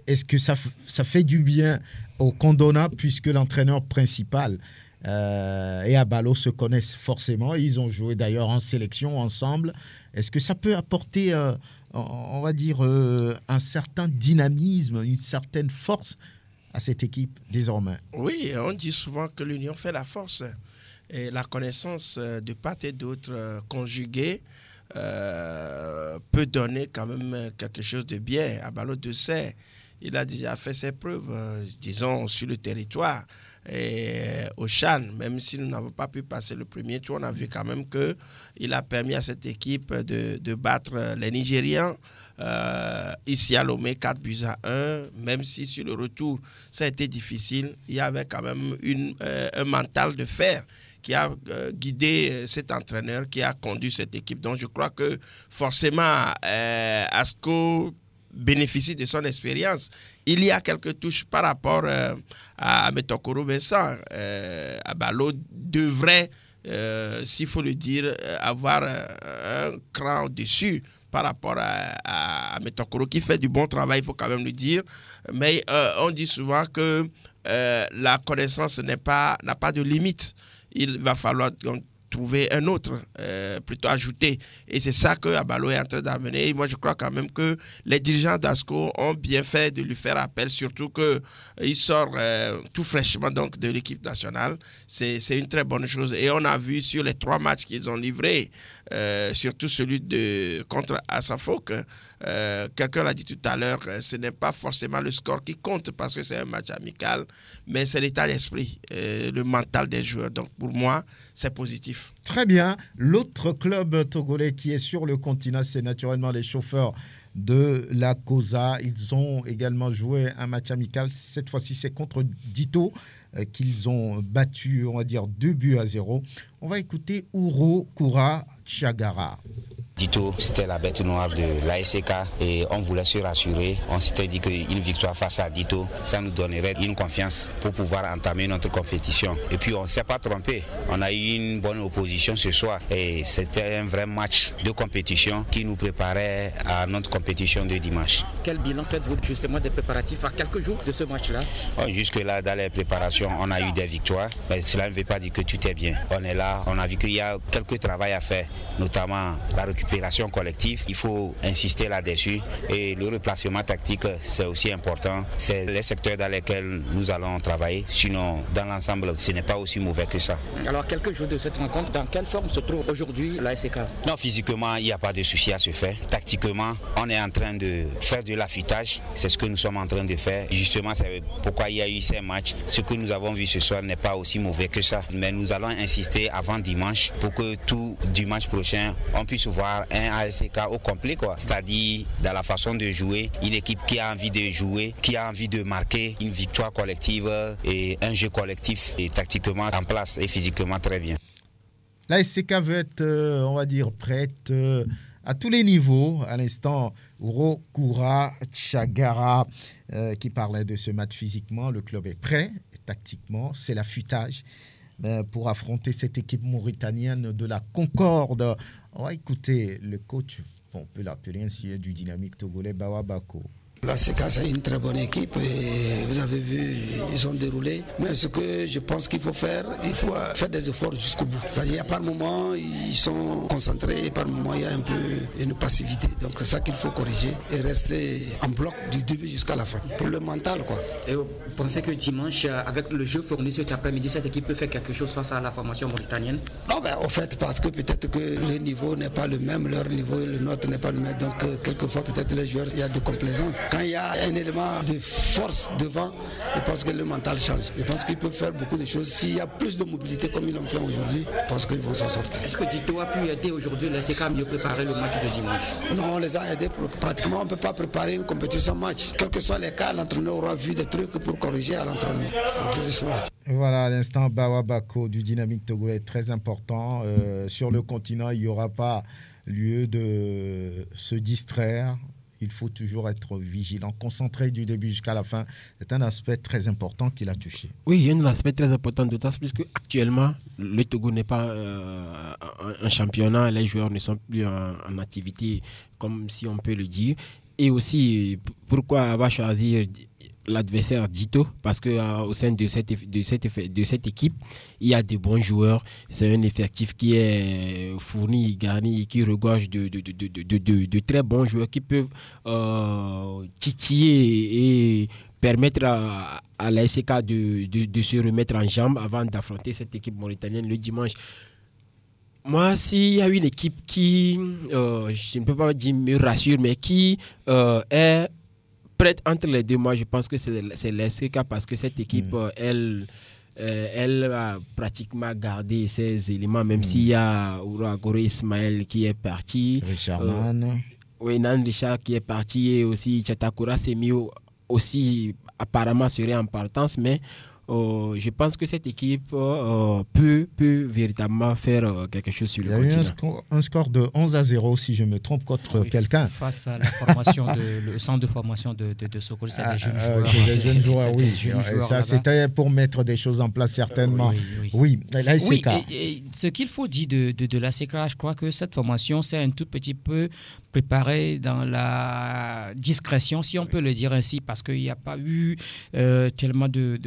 est-ce que ça fait du bien au Condona puisque l'entraîneur principal et Abalo se connaissent forcément. Ils ont joué d'ailleurs en sélection ensemble. Est-ce que ça peut apporter, on va dire, un certain dynamisme, une certaine force à cette équipe désormais? Oui, on dit souvent que l'union fait la force. Et la connaissance de part et d'autre conjuguée peut donner quand même quelque chose de bien. Abalo Dossé, il a déjà fait ses preuves, disons, sur le territoire. Et au Chan, même si nous n'avons pas pu passer le premier tour, on a vu quand même qu'il a permis à cette équipe de battre les Nigérians ici à Lomé, 4-1. Même si sur le retour, ça a été difficile, il y avait quand même un mental de fer qui a guidé cet entraîneur, qui a conduit cette équipe. Donc je crois que forcément, Asco bénéficie de son expérience. Il y a quelques touches par rapport à Metokoro Vincent. Abalo devrait, s'il faut le dire, avoir un cran au-dessus par rapport à Metokoro, qui fait du bon travail, il faut quand même le dire. Mais on dit souvent que la connaissance n'a pas de limite. Il va falloir trouver un autre, plutôt ajouter. Et c'est ça que Abalo est en train d'amener. Et moi, je crois quand même que les dirigeants d'Asco ont bien fait de lui faire appel, surtout qu'il sort tout fraîchement donc, de l'équipe nationale. C'est une très bonne chose. Et on a vu sur les 3 matchs qu'ils ont livrés, surtout celui contre Asafok, quelqu'un l'a dit tout à l'heure, ce n'est pas forcément le score qui compte parce que c'est un match amical, mais c'est l'état d'esprit, le mental des joueurs. Donc pour moi, c'est positif. Très bien. L'autre club togolais qui est sur le continent, c'est naturellement les chauffeurs de la COSA. Ils ont également joué un match amical. Cette fois-ci, c'est contre Dito qu'ils ont battu, on va dire, 2-0. On va écouter Ouro Koura Chagara. Dito, c'était la bête noire de l'ASK et on voulait se rassurer. On s'était dit qu'une victoire face à Dito, ça nous donnerait une confiance pour pouvoir entamer notre compétition. Et puis on ne s'est pas trompé. On a eu une bonne opposition ce soir et c'était un vrai match de compétition qui nous préparait à notre compétition de dimanche. Quel bilan faites-vous justement des préparatifs à quelques jours de ce match-là? Jusque-là, dans les préparations, on a eu des victoires, mais cela ne veut pas dire que tout est bien. On est là, on a vu qu'il y a quelques travail à faire, notamment la récupération collective. Il faut insister là-dessus et le replacement tactique, c'est aussi important. C'est les secteurs dans lesquels nous allons travailler. Sinon, dans l'ensemble, ce n'est pas aussi mauvais que ça. Alors, quelques jours de cette rencontre, dans quelle forme se trouve aujourd'hui l'ASK? Non, physiquement, il n'y a pas de souci à se faire. Tactiquement, on est en train de faire de l'affûtage. C'est ce que nous sommes en train de faire. Justement, c'est pourquoi il y a eu ces matchs. Ce que nous avons vu ce soir n'est pas aussi mauvais que ça. Mais nous allons insister avant dimanche pour que tout dimanche prochain, on puisse voir un ASK au complet, quoi. C'est-à-dire dans la façon de jouer, une équipe qui a envie de jouer, qui a envie de marquer une victoire collective et un jeu collectif et tactiquement en place et physiquement très bien. L'ASK veut être, on va dire, prête à tous les niveaux. À l'instant, Rokura Chagara qui parlait de ce match physiquement. Le club est prêt, et tactiquement, c'est l'affûtage pour affronter cette équipe mauritanienne de la Concorde. On va écouter le coach, on peut l'appeler ainsi, du Dynamique togolais, Bawa Bako. L'ASK, c'est une très bonne équipe et vous avez vu, ils ont déroulé. Mais ce que je pense qu'il faut faire, il faut faire des efforts jusqu'au bout. C'est-à-dire, par moments, ils sont concentrés et par moments, il y a un peu une passivité. Donc, c'est ça qu'il faut corriger et rester en bloc du début jusqu'à la fin. Pour le mental, quoi. Et vous pensez que dimanche, avec le jeu fourni cet après-midi, cette équipe peut faire quelque chose face à la formation mauritanienne? Non, au fait, parce que peut-être que le niveau n'est pas le même, leur niveau et le nôtre n'est pas le même. Donc, quelquefois, peut-être les joueurs, il y a de complaisance. Quand il y a un élément de force devant, je pense que le mental change. Je pense qu'ils peuvent faire beaucoup de choses. S'il y a plus de mobilité comme ils l'ont fait aujourd'hui, je pense qu'ils vont s'en sortir. Est-ce que Dito a pu aider aujourd'hui l'ASK à mieux préparer le match de dimanche? Non, on les a aidés. Pratiquement, on ne peut pas préparer une compétition match. Quel que soit les cas, l'entraîneur aura vu des trucs pour corriger à l'entraînement. Voilà, à l'instant, Bawa Bako du Dynamique togolais est très important. Sur le continent, il n'y aura pas lieu de se distraire. Il faut toujours être vigilant, concentré du début jusqu'à la fin. C'est un aspect très important qu'il a touché. Oui, il y a un aspect très important, d'autant plus qu'actuellement, le Togo n'est pas un championnat. Les joueurs ne sont plus en activité, comme si on peut le dire. Et aussi, pourquoi avoir choisi l'adversaire Dito? Parce qu'au sein de cette équipe, il y a de bons joueurs. C'est un effectif qui est fourni, garni, qui regorge de très bons joueurs qui peuvent titiller et permettre à l'ASK de se remettre en jambe avant d'affronter cette équipe mauritanienne le dimanche. Moi, s'il y a une équipe qui, je ne peux pas dire me rassure, mais qui est prête entre les deux, moi je pense que c'est l'ASK parce que cette équipe, elle a pratiquement gardé ses éléments, même s'il y a Ouagoro Ismaël qui est parti. Richard Nan. Oui, Nan Richard qui est parti et aussi Chatakura Semio aussi apparemment serait en partance, mais je pense que cette équipe peut véritablement faire quelque chose sur le continent. Il y a eu un score de 11-0, si je me trompe, contre quelqu'un. Face à la formation, le centre de formation de Sokol, c'est des jeunes joueurs. Des jeunes joueurs, oui. Ça, c'était pour mettre des choses en place, certainement. Oui, l'ASK. Et ce qu'il faut dire de l'ASK, je crois que cette formation, c'est un tout petit peu préparé dans la discrétion, si on peut le dire ainsi, parce qu'il n'y a pas eu tellement de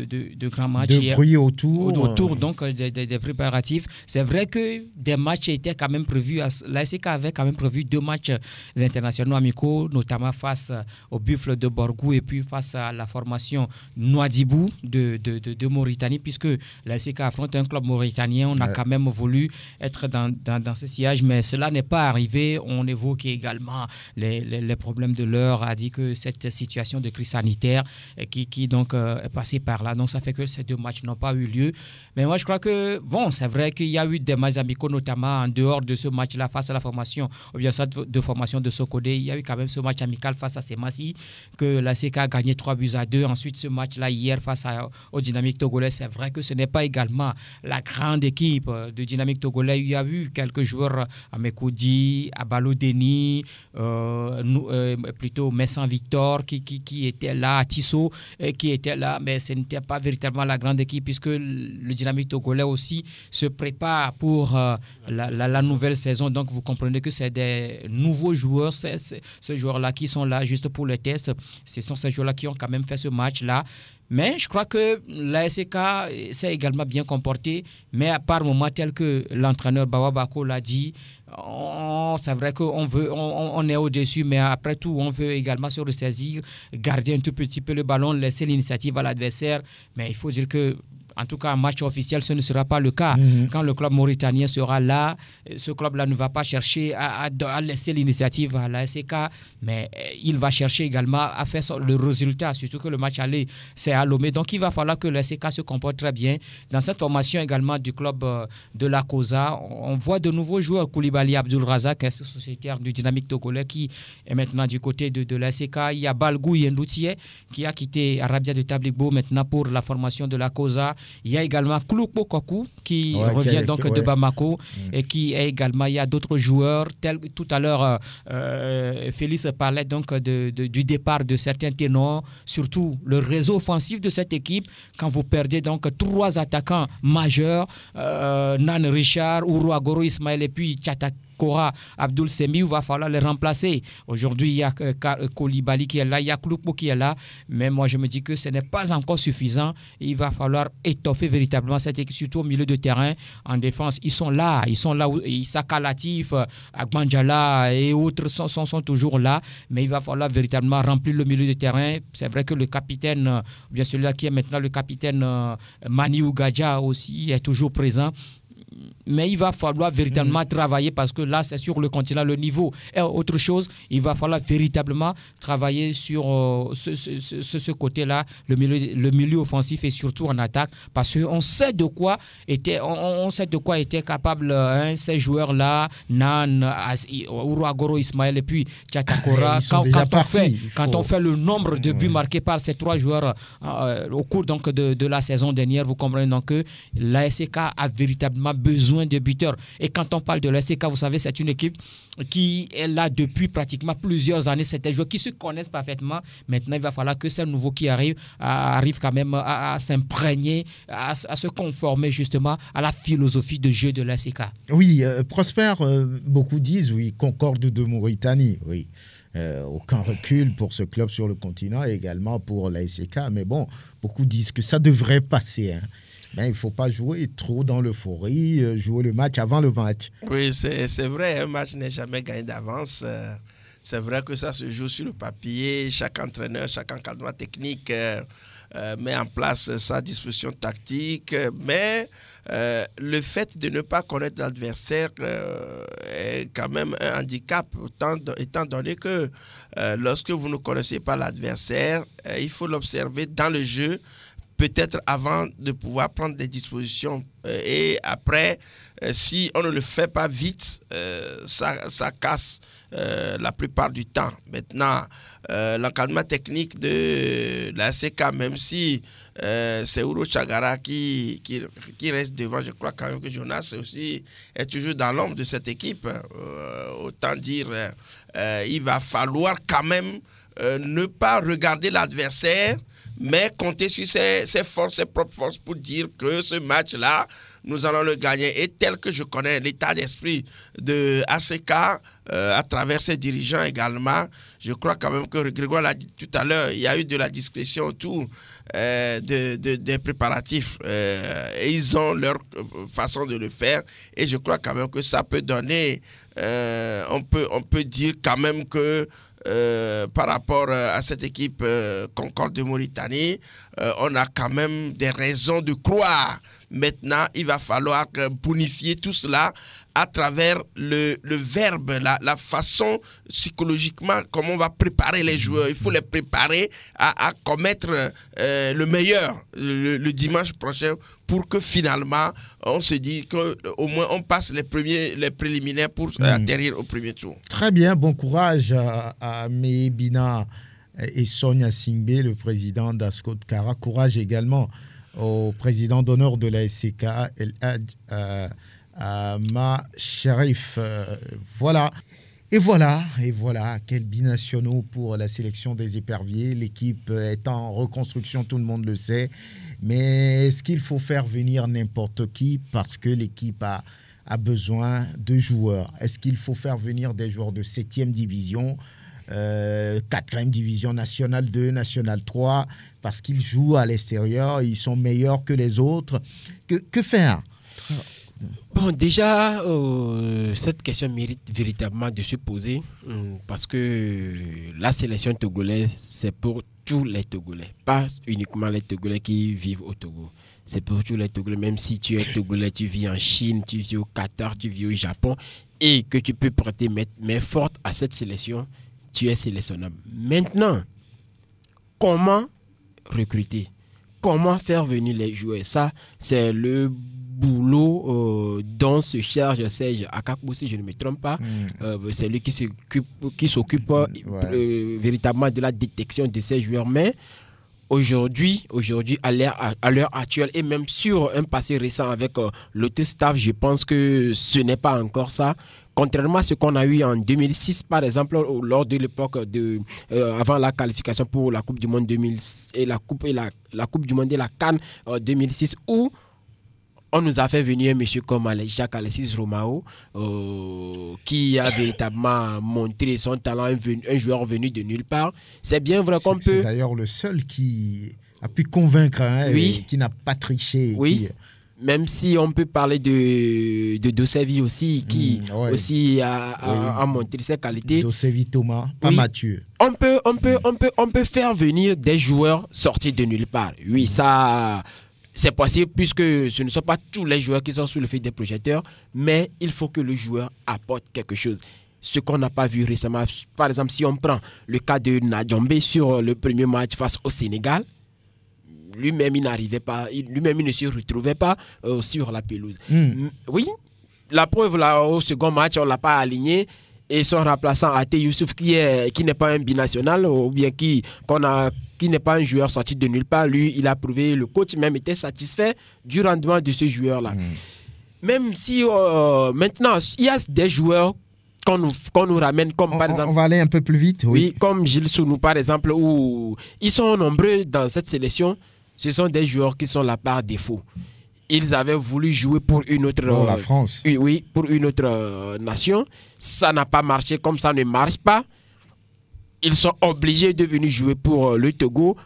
grands matchs. De bruit autour. Donc des préparatifs. C'est vrai que des matchs étaient quand même prévus. L'ASK avait quand même prévu 2 matchs internationaux amicaux, notamment face au Buffle de Borgou et puis face à la formation Nouadhibou de Mauritanie, puisque l'ASK affronte un club mauritanien. On a quand même voulu être dans ce sillage, mais cela n'est pas arrivé. On évoque également les problèmes de l'heure, a dit que cette situation de crise sanitaire qui donc est passée par là. Donc ça fait que que ces 2 matchs n'ont pas eu lieu. Mais moi, je crois que, bon, c'est vrai qu'il y a eu des matchs amicaux, notamment en dehors de ce match-là face à la formation, ou bien ça de formation de Sokodé. Il y a eu quand même ce match amical face à Semassi, que la CK a gagné 3-2. Ensuite, ce match-là, hier, face au Dynamique Togolais, c'est vrai que ce n'est pas également la grande équipe de Dynamique Togolais. Il y a eu quelques joueurs, Amekoudi, Abalo Deni, plutôt Messan Victor, qui était là, Tissot, qui était là, mais ce n'était pas véritablement la grande équipe, puisque le Dynamique Togolais aussi se prépare pour la nouvelle saison. Donc, vous comprenez que c'est des nouveaux joueurs, ces joueurs-là qui sont là juste pour les tests. Ce sont ces joueurs-là qui ont quand même fait ce match-là. Mais je crois que la SK s'est également bien comportée, mais à part moment tel que l'entraîneur Bawa Bako l'a dit, c'est vrai qu'on est au-dessus, mais après tout, on veut également se ressaisir, garder un tout petit peu le ballon, laisser l'initiative à l'adversaire. Mais il faut dire que, en tout cas, en match officiel, ce ne sera pas le cas. Quand le club mauritanien sera là, ce club-là ne va pas chercher à laisser l'initiative à la SK, mais il va chercher également à faire le résultat, surtout que le match aller, c'est à Lomé. Donc, il va falloir que la SK se comporte très bien. Dans cette formation également du club de la COSA, on voit de nouveaux joueurs. Koulibaly Abdul Razak, sociétaire du Dynamique Togolais, qui est maintenant du côté de la SK. Il y a Balgou Yendoutié, qui a quitté Arabia de Tabligbo maintenant pour la formation de la COSA. Il y a également Kouloupo Kokou qui revient de Bamako et qui est également, il y a d'autres joueurs. Tout à l'heure, Félix parlait donc du départ de certains ténors, surtout le réseau offensif de cette équipe. Quand vous perdez donc 3 attaquants majeurs, Nan Richard, Ouro Agoro Ismaël et puis Tchatak Kora Abdul Semiou, va falloir les remplacer. Aujourd'hui, il y a Koulibaly qui est là, il y a Kouloupo qui est là, mais moi je me dis que ce n'est pas encore suffisant. Il va falloir étoffer véritablement cette équipe, surtout au milieu de terrain. En défense, ils sont là, Issaka Latif, Agbanjala et autres sont toujours là, mais il va falloir véritablement remplir le milieu de terrain. C'est vrai que le capitaine, bien celui-là qui est maintenant le capitaine Mani Ougadja aussi est toujours présent. Mais il va falloir véritablement travailler, parce que là, c'est sur le continent, le niveau est autre chose. Il va falloir véritablement travailler sur ce côté-là, le milieu offensif et surtout en attaque, parce qu'on sait de quoi étaient capables ces joueurs-là, Nan, Ouro Agoro Ismaël et puis Tchatakora. Quand on fait le nombre de buts marqués par ces 3 joueurs au cours donc, de la saison dernière, vous comprenez donc que la SK a véritablement besoin de buteurs. Et quand on parle de la SK, vous savez, c'est une équipe qui est là depuis pratiquement plusieurs années. C'est des joueurs qui se connaissent parfaitement. Maintenant, il va falloir que ces nouveaux qui arrivent quand même à s'imprégner, à se conformer justement à la philosophie de jeu de la SK. Oui, Prosper, beaucoup disent, oui, Concorde de Mauritanie, oui. Aucun recul pour ce club sur le continent et également pour la SK. Mais bon, beaucoup disent que ça devrait passer, hein. Mais il ne faut pas jouer trop dans l'euphorie, jouer le match avant le match. Oui, c'est vrai, un match n'est jamais gagné d'avance. C'est vrai que ça se joue sur le papier. Chaque entraîneur, chaque encadrement technique met en place sa disposition tactique. Mais le fait de ne pas connaître l'adversaire est quand même un handicap, étant donné que lorsque vous ne connaissez pas l'adversaire, il faut l'observer dans le jeu, peut-être avant de pouvoir prendre des dispositions. Et après, si on ne le fait pas vite, ça casse la plupart du temps. Maintenant, l'encadrement technique de la SK, même si c'est Ouro Chagara qui reste devant, je crois quand même que Jonas aussi est toujours dans l'ombre de cette équipe. Autant dire, il va falloir quand même ne pas regarder l'adversaire, mais compter sur ses forces, ses propres forces pour dire que ce match-là, nous allons le gagner. Et tel que je connais l'état d'esprit de ACK, à travers ses dirigeants également, je crois quand même que Grégoire l'a dit tout à l'heure, il y a eu de la discrétion autour des préparatifs. Et ils ont leur façon de le faire. Et je crois quand même que ça peut donner, on peut dire quand même que par rapport à cette équipe Concorde de Mauritanie, on a quand même des raisons de croire, Maintenant, il va falloir bonifier tout cela à travers le verbe, la façon psychologiquement, comment on va préparer les joueurs. Il faut les préparer à commettre le meilleur le dimanche prochain pour que finalement, on se dit qu'au moins on passe les préliminaires pour atterrir au premier tour. Très bien, bon courage à Mehebina et Sonia Singbe, le président d'Ascot Kara. Courage également au président d'honneur de la SCK, El Hadj Ma Sharif. Voilà. Et voilà, quels binationaux pour la sélection des éperviers. L'équipe est en reconstruction, tout le monde le sait. Mais est-ce qu'il faut faire venir n'importe qui parce que l'équipe a besoin de joueurs? Est-ce qu'il faut faire venir des joueurs de 7e division, 4e division, National 2, National 3, parce qu'ils jouent à l'extérieur, ils sont meilleurs que les autres? Que faire? Bon, déjà, cette question mérite véritablement de se poser parce que la sélection togolaise, c'est pour tous les Togolais, pas uniquement les Togolais qui vivent au Togo. C'est pour tous les Togolais, même si tu es Togolais, tu vis en Chine, tu vis au Qatar, tu vis au Japon et que tu peux prêter main forte à cette sélection, tu es sélectionnable. Maintenant, comment recruter? Comment faire venir les joueurs? Ça, c'est le boulot dont se charge Serge Akakbo, si je ne me trompe pas. C'est lui qui s'occupe véritablement de la détection de ces joueurs. Mais aujourd'hui, à l'heure actuelle, et même sur un passé récent avec l'autre staff, je pense que ce n'est pas encore ça. Contrairement à ce qu'on a eu en 2006, par exemple, lors de l'époque avant la qualification pour la Coupe du Monde 2006 et la Coupe du Monde et la CAN 2006, où on nous a fait venir un monsieur comme Jacques Alexis Romao, qui a véritablement montré son talent, un joueur venu de nulle part. C'est bien vrai qu'on peut... C'est d'ailleurs le seul qui a pu convaincre, oui. Qui n'a pas triché. Oui. Même si on peut parler de Dosevi aussi, qui aussi a montré ses qualités. Dosevi Thomas, pas Mathieu. On peut faire venir des joueurs sortis de nulle part. Oui, ça... C'est possible puisque ce ne sont pas tous les joueurs qui sont sous le feu des projecteurs, mais il faut que le joueur apporte quelque chose. Ce qu'on n'a pas vu récemment, par exemple, si on prend le cas de Nadjombe sur le premier match face au Sénégal, lui-même il n'arrivait pas, lui-même il ne se retrouvait pas sur la pelouse. Oui, la preuve là, au second match, on ne l'a pas aligné. Et son remplaçant, Ate Youssouf, qui n'est pas un binational, ou bien qui n'est pas un joueur sorti de nulle part, lui, il a prouvé, le coach même était satisfait du rendement de ce joueur-là. Même si maintenant, il y a des joueurs qu'on nous ramène, comme par exemple... On va aller un peu plus vite, oui. Comme Gilles Sounou, par exemple, où ils sont nombreux dans cette sélection. Ce sont des joueurs qui sont là par défaut. Ils avaient voulu jouer pour une autre... Pour la France. Oui, pour une autre nation. Ça n'a pas marché, comme ça ne marche pas. Ils sont obligés de venir jouer pour le Togo,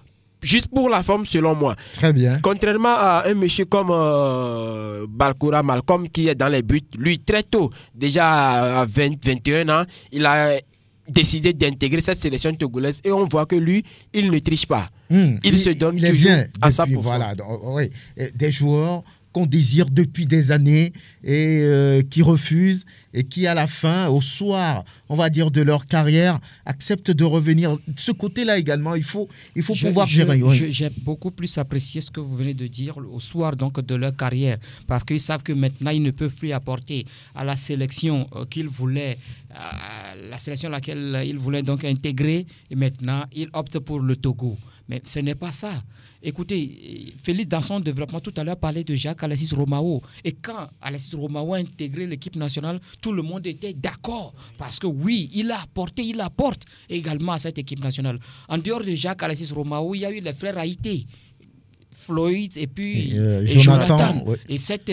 juste pour la forme, selon moi. Très bien. Contrairement à un monsieur comme Balkoura Malcolm, qui est dans les buts, lui, très tôt, déjà à 21 ans, il a décidé d'intégrer cette sélection togolaise et on voit que lui, il ne triche pas. Il se donne toujours bien à 100%. Voilà, oui. Des joueurs qu'on désire depuis des années et qui refusent et qui à la fin, au soir, on va dire, de leur carrière, acceptent de revenir. Ce côté-là également, il faut pouvoir gérer. J'ai beaucoup plus apprécié ce que vous venez de dire au soir donc, de leur carrière, parce qu'ils savent que maintenant, ils ne peuvent plus apporter à la sélection qu'ils voulaient, la sélection à laquelle ils voulaient donc intégrer, et maintenant, ils optent pour le Togo. Mais ce n'est pas ça. Écoutez, Félix, dans son développement, tout à l'heure, parlait de Jacques Alexis Romao. Et quand Alexis Romao a intégré l'équipe nationale, tout le monde était d'accord. Parce que oui, il a apporté, il apporte également à cette équipe nationale. En dehors de Jacques Alexis Romao, il y a eu les frères Haïté, Floyd et puis Jonathan. Ouais. Et cette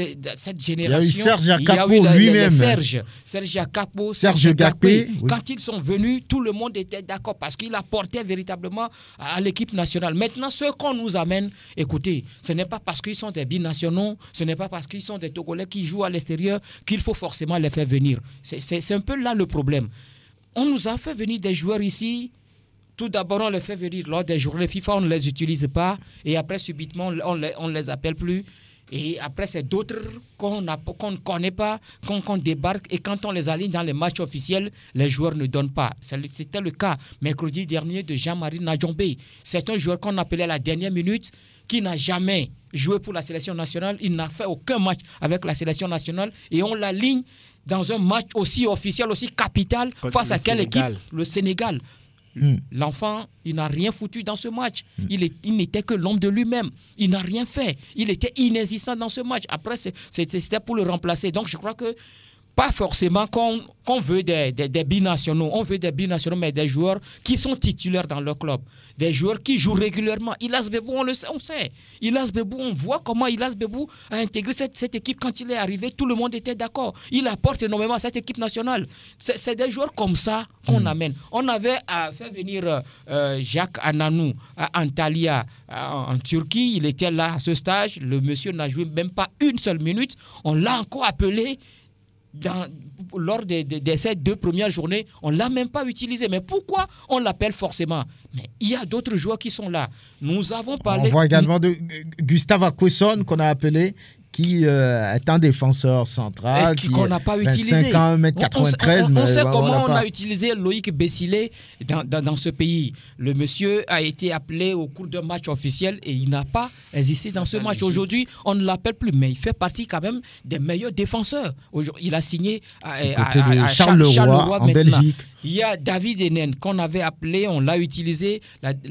génération, il y a eu Serge Akakbo lui-même. Serge Akakbo, Serge Gakpé. Oui. Quand ils sont venus, tout le monde était d'accord parce qu'il apportait véritablement à l'équipe nationale. Maintenant, ceux qu'on nous amène, écoutez, ce n'est pas parce qu'ils sont des binationaux, ce n'est pas parce qu'ils sont des Togolais qui jouent à l'extérieur qu'il faut forcément les faire venir. C'est un peu là le problème. On nous a fait venir des joueurs ici. Tout d'abord, on les fait venir lors des journées FIFA, on ne les utilise pas. Et après, subitement, on ne les appelle plus. Et après, c'est d'autres qu'on ne connaît pas, qu'on débarque. Et quand on les aligne dans les matchs officiels, les joueurs ne donnent pas. C'était le cas mercredi dernier de Jean-Marie Nadjombe. C'est un joueur qu'on appelait à la dernière minute, qui n'a jamais joué pour la sélection nationale. Il n'a fait aucun match avec la sélection nationale. Et on l'aligne dans un match aussi officiel, aussi capital, face à quelle équipe? Le Sénégal. L'enfant, il n'a rien foutu dans ce match. Il n'était que l'homme de lui-même. Il n'a rien fait. Il était inexistant dans ce match. Après, c'était pour le remplacer. Donc, je crois que pas forcément qu'on veut des binationaux. On veut des binationaux, mais des joueurs qui sont titulaires dans leur club. Des joueurs qui jouent régulièrement. Ilas Bebou, on sait. Ilas Bebou, on voit comment Ilas Bebou a intégré cette équipe. Quand il est arrivé, tout le monde était d'accord. Il apporte énormément à cette équipe nationale. C'est des joueurs comme ça qu'on amène. On avait fait venir Jacques Ananou à Antalya en Turquie. Il était là à ce stage. Le monsieur n'a joué même pas une seule minute. On l'a encore appelé. Lors de ces 2 premières journées, on ne l'a même pas utilisé. Mais pourquoi on l'appelle forcément? Mais il y a d'autres joueurs qui sont là. Nous avons parlé... On voit également de Gustave Akwesson qu'on a appelé, qui est un défenseur central, qu'on n'a pas utilisé. 25 ans, 1m93. On sait comment on a utilisé Loïc Bessilé dans ce pays. Le monsieur a été appelé au cours d'un match officiel et il n'a pas existé dans ce match. Aujourd'hui, on ne l'appelle plus, mais il fait partie quand même des meilleurs défenseurs. Il a signé à Charleroi en Belgique. Il y a David Enen qu'on avait appelé, on l'a utilisé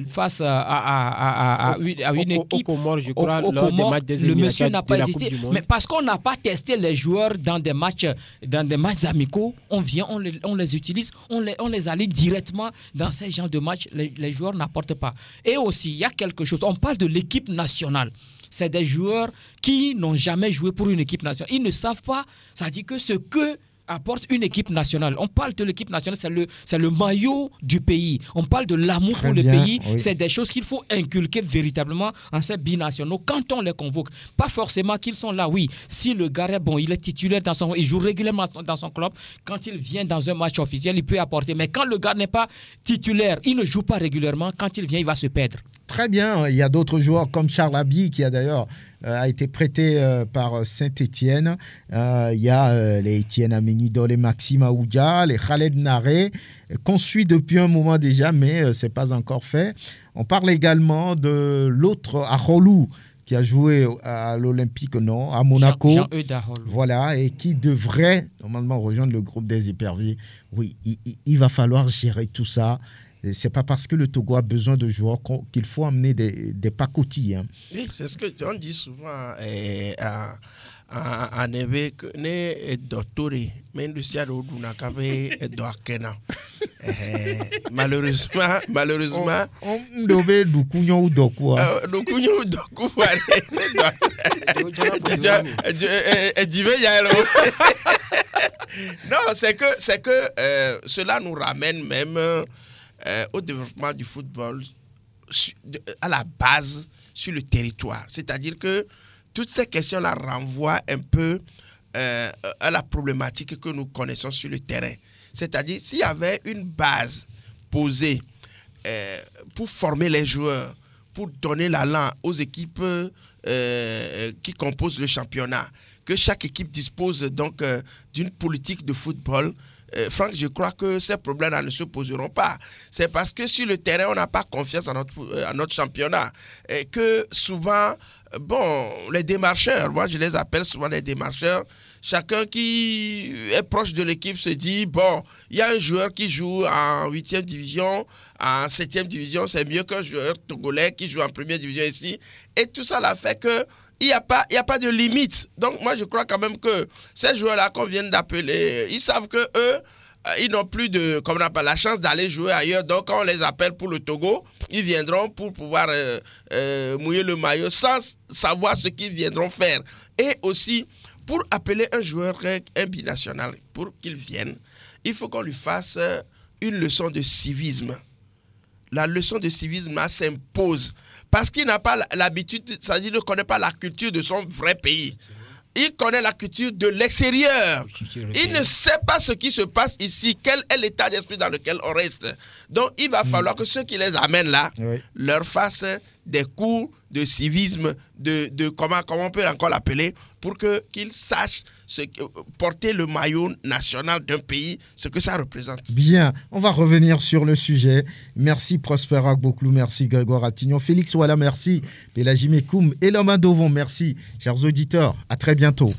face à une équipe. Au Comores, je crois, lors des matchs des le monsieur n'a pas de la existé. Coupe du Monde. Mais parce qu'on n'a pas testé les joueurs dans des matchs amicaux, on vient, on les utilise, on les aligne directement dans ces genres de matchs. Les joueurs n'apportent pas. Et aussi, il y a quelque chose. On parle de l'équipe nationale. C'est des joueurs qui n'ont jamais joué pour une équipe nationale. Ils ne savent pas, ça dit que ce que apporte une équipe nationale. On parle de l'équipe nationale, c'est le maillot du pays. On parle de l'amour pour le pays. Oui. C'est des choses qu'il faut inculquer véritablement en ces binationaux quand on les convoque. Pas forcément qu'ils sont là, oui. Si le gars est bon, il est titulaire il joue régulièrement dans son club. Quand il vient dans un match officiel, il peut apporter. Mais quand le gars n'est pas titulaire, il ne joue pas régulièrement. Quand il vient, il va se perdre. Très bien. Il y a d'autres joueurs comme Charles Abi qui a d'ailleurs a été prêté par Saint-Étienne. Il y a les Étienne Amenidol, les Maxime Aoudia, les Khaled Naré, qu'on suit depuis un moment déjà, mais ce n'est pas encore fait. On parle également de l'autre, Arolou, qui a joué à l'Olympique, non, à Monaco. Jean-Eudes Arolou. Voilà, et qui devrait normalement rejoindre le groupe des éperviers. Oui, il va falloir gérer tout ça. C'est pas parce que le Togo a besoin de joueurs qu'il faut amener des pacotilles. Hein. Oui, c'est ce qu'on dit souvent à Neve que ne docteur mais le ciel au Dunakabe est docteur. Malheureusement on devait du cugno ou doku. Du cugno ou doku. Non, c'est que cela nous ramène même au développement du football à la base sur le territoire. C'est-à-dire que toutes ces questions-là renvoient un peu à la problématique que nous connaissons sur le terrain. C'est-à-dire s'il y avait une base posée pour former les joueurs, pour donner l'allant aux équipes qui composent le championnat, que chaque équipe dispose donc d'une politique de football, Franck, je crois que ces problèmes-là ne se poseront pas. C'est parce que sur le terrain, on n'a pas confiance à notre championnat. Et que souvent, les démarcheurs, moi je les appelle souvent les démarcheurs, chacun qui est proche de l'équipe se dit, il y a un joueur qui joue en 8e division, en 7e division, c'est mieux qu'un joueur togolais qui joue en 1e division ici. Et tout ça l'a fait que il n'y a pas de limite. Donc moi je crois quand même que ces joueurs-là qu'on vient d'appeler, ils savent que eux, ils n'ont plus comme on appelle, la chance d'aller jouer ailleurs. Donc quand on les appelle pour le Togo, ils viendront pour pouvoir mouiller le maillot sans savoir ce qu'ils viendront faire. Et aussi, pour appeler un joueur, un binational, pour qu'il vienne, il faut qu'on lui fasse une leçon de civisme. La leçon de civisme s'impose parce qu'il n'a pas l'habitude, c'est-à-dire qu'il ne connaît pas la culture de son vrai pays. il connaît la culture de l'extérieur. Il ne sait pas ce qui se passe ici, quel est l'état d'esprit dans lequel on reste. Donc, il va falloir que ceux qui les amènent là leur fassent des cours de civisme, de comment on peut encore l'appeler, pour qu'ils sachent porter le maillot national d'un pays, ce que ça représente. Bien, on va revenir sur le sujet. Merci Prosper Agboklou, merci Grégoire Attignon, Félix Ouala, merci Pélagie Mekoum et Loma Dovon, merci chers auditeurs, à très bientôt.